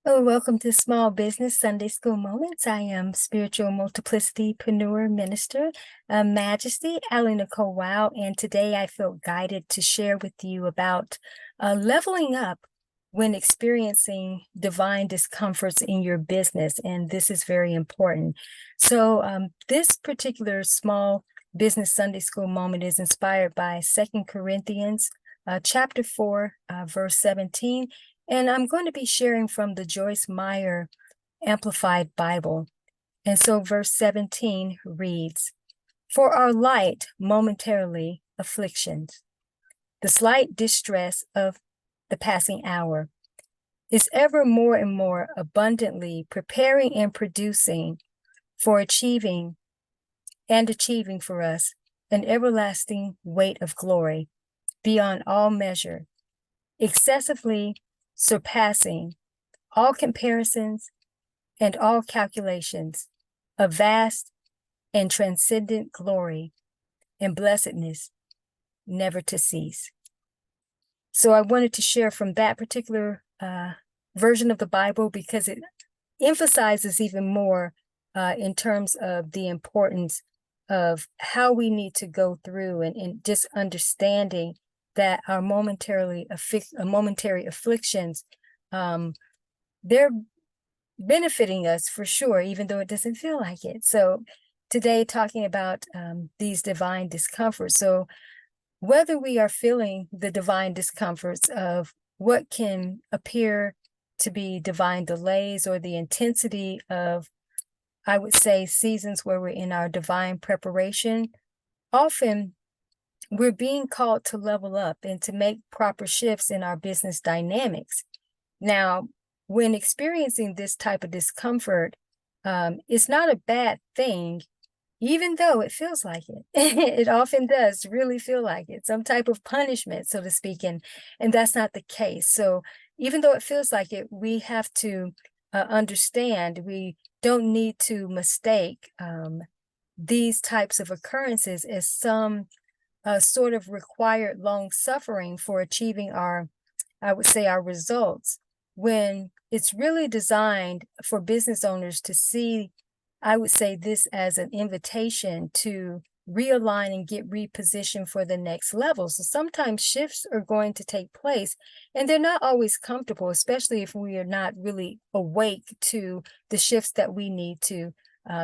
Oh, welcome to Small Business Sunday School Moments. I am Spiritual Multiplicity-preneur Minister, Majesty AliNICOLE WOW, and today I feel guided to share with you about leveling up when experiencing divine discomforts in your business, and this is very important. So this particular Small Business Sunday School moment is inspired by 2 Corinthians chapter 4, verse 17. And I'm going to be sharing from the Joyce Meyer Amplified Bible. And so verse 17 reads, "For our light, momentarily afflictions, the slight distress of the passing hour, is ever more and more abundantly preparing and producing for achieving for us an everlasting weight of glory beyond all measure, excessively surpassing all comparisons and all calculations, of vast and transcendent glory and blessedness, never to cease." So I wanted to share from that particular version of the Bible because it emphasizes even more in terms of the importance of how we need to go through and just understanding that our momentary afflictions, they're benefiting us for sure, even though it doesn't feel like it. So today, talking about these divine discomforts. So whether we are feeling the divine discomforts of what can appear to be divine delays or the intensity of, I would say, seasons where we're in our divine preparation, often we're being called to level up and to make proper shifts in our business dynamics. Now, when experiencing this type of discomfort, it's not a bad thing, even though it feels like it. It often does really feel like it, some type of punishment, so to speak, and that's not the case. So even though it feels like it, we have to understand we don't need to mistake these types of occurrences as some sort of required long suffering for achieving our, I would say, our results, when it's really designed for business owners to see, I would say, this as an invitation to realign and get repositioned for the next level. So sometimes shifts are going to take place and they're not always comfortable, especially if we are not really awake to the shifts that we need to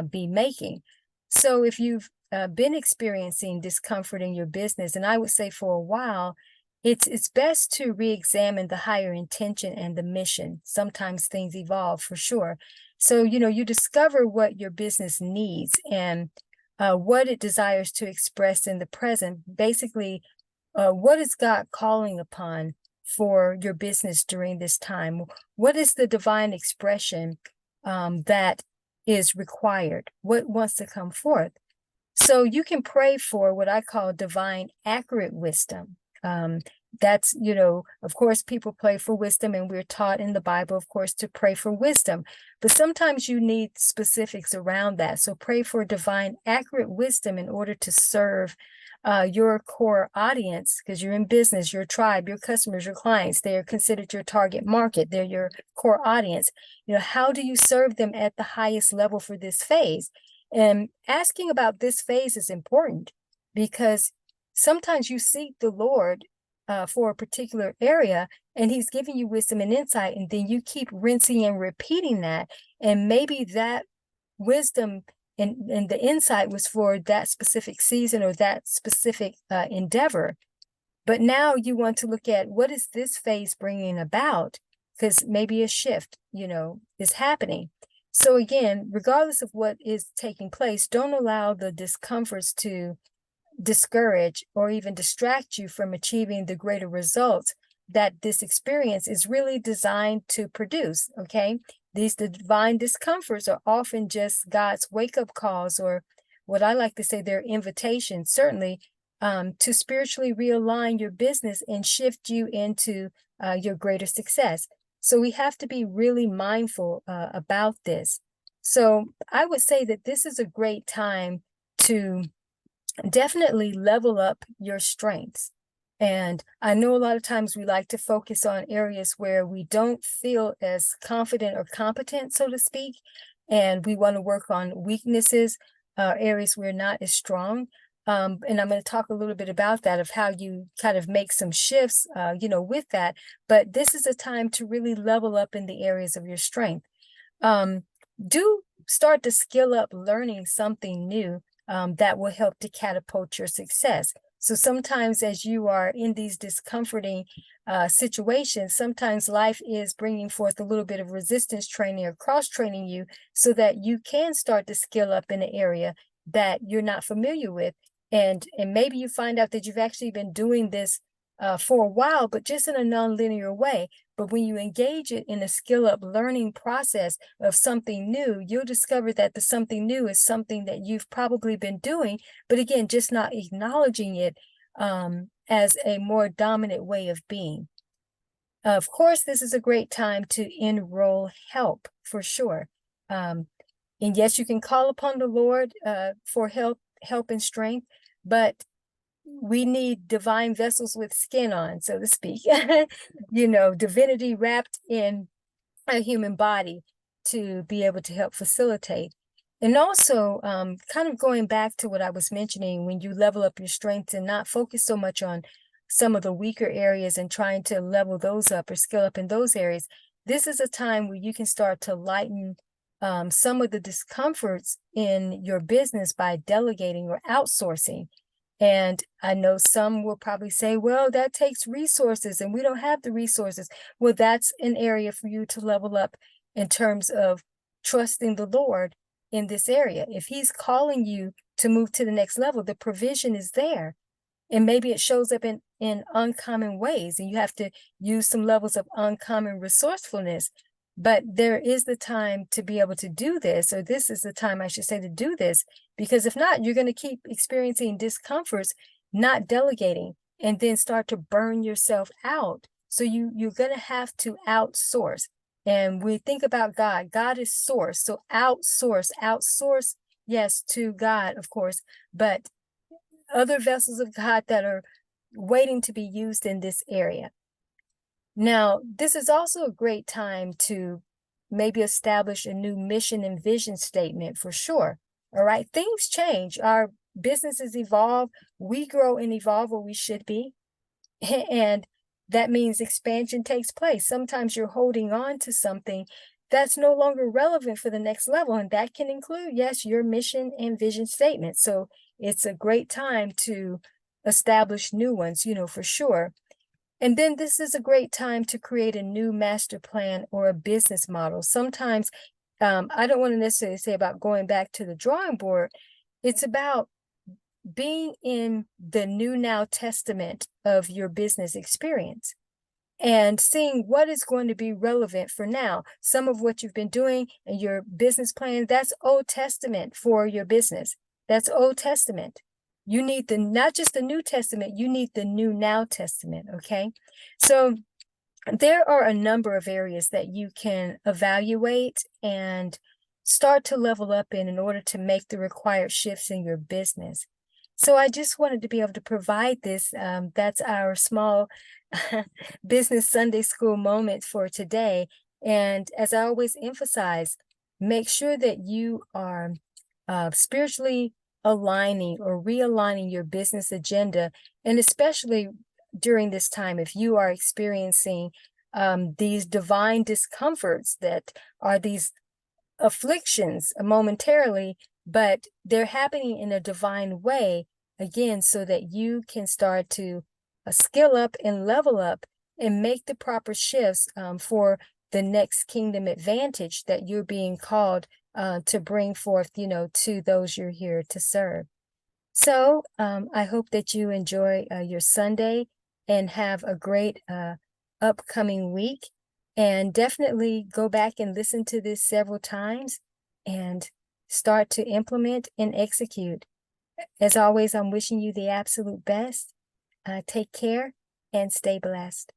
be making. So if you've been experiencing discomfort in your business, and I would say for a while, it's best to re-examine the higher intention and the mission. Sometimes things evolve for sure. So, you discover what your business needs and what it desires to express in the present. Basically, what is God calling upon for your business during this time? What is the divine expression that is required? What wants to come forth? So you can pray for what I call divine accurate wisdom. That's, of course, people pray for wisdom, and we're taught in the Bible, of course, to pray for wisdom. But sometimes you need specifics around that. So pray for divine accurate wisdom in order to serve your core audience, because you're in business, your tribe, your customers, your clients. They are considered your target market. They're your core audience. How do you serve them at the highest level for this phase? And asking about this phase is important because sometimes you seek the Lord for a particular area and he's giving you wisdom and insight, and then you keep rinsing and repeating that. And maybe that wisdom and the insight was for that specific season or that specific endeavor. But now you want to look at what is this phase bringing about, because maybe a shift, is happening. So again, regardless of what is taking place, don't allow the discomforts to discourage or even distract you from achieving the greater results that this experience is really designed to produce, okay? These divine discomforts are often just God's wake-up calls, or what I like to say, they're invitations, certainly, to spiritually realign your business and shift you into your greater success. So we have to be really mindful about this. So I would say that this is a great time to definitely level up your strengths And I know a lot of times we like to focus on areas where we don't feel as confident or competent, so to speak, and we want to work on weaknesses, areas we're not as strong. And I'm going to talk a little bit about that, of how you kind of make some shifts, with that. But this is a time to really level up in the areas of your strength. Do start to skill up learning something new that will help to catapult your success. So sometimes as you are in these discomforting situations, sometimes life is bringing forth a little bit of resistance training or cross training you so that you can start to skill up in an area that you're not familiar with. And maybe you find out that you've actually been doing this for a while, but just in a non-linear way. But when you engage it in a skill up learning process of something new, you'll discover that the something new is something that you've probably been doing, but again, just not acknowledging it as a more dominant way of being. Of course, this is a great time to enroll help for sure. And yes, you can call upon the Lord for help and strength, but we need divine vessels with skin on, so to speak, divinity wrapped in a human body to be able to help facilitate. And also, kind of going back to what I was mentioning, when you level up your strengths and not focus so much on some of the weaker areas and trying to level those up or skill up in those areas, this is a time where you can start to lighten some of the discomforts in your business by delegating or outsourcing. And I know some will probably say, well, that takes resources and we don't have the resources. Well, that's an area for you to level up in terms of trusting the Lord in this area. If he's calling you to move to the next level, the provision is there. And maybe it shows up in uncommon ways, and you have to use some levels of uncommon resourcefulness. But there is the time to be able to do this, or this is the time, I should say, to do this, because if not, you're going to keep experiencing discomforts, not delegating, and then start to burn yourself out. So you're going to have to outsource. And we think about God. God is source. So outsource, yes, to God, of course, but other vessels of God that are waiting to be used in this area. Now, this is also a great time to maybe establish a new mission and vision statement for sure. All right, things change. Our businesses evolve. We grow and evolve where we should be. And that means expansion takes place. Sometimes you're holding on to something that's no longer relevant for the next level. And that can include, yes, your mission and vision statement. So it's a great time to establish new ones, for sure. And then this is a great time to create a new master plan or a business model. Sometimes, I don't want to necessarily say about going back to the drawing board. It's about being in the new now testament of your business experience and seeing what is going to be relevant for now. Some of what you've been doing in your business plan, that's Old Testament for your business. That's Old Testament. You need not just the New Testament, you need the New Now Testament, okay? So there are a number of areas that you can evaluate and start to level up in order to make the required shifts in your business. So I just wanted to be able to provide this. That's our small business Sunday school moment for today. And as I always emphasize, make sure that you are spiritually aligning or realigning your business agenda. And especially during this time, if you are experiencing these divine discomforts that are these afflictions momentarily, but they're happening in a divine way, again, so that you can start to skill up and level up and make the proper shifts for the next kingdom advantage that you're being called to bring forth, to those you're here to serve. So I hope that you enjoy your Sunday and have a great upcoming week. And definitely go back and listen to this several times and start to implement and execute. As always, I'm wishing you the absolute best. Take care and stay blessed.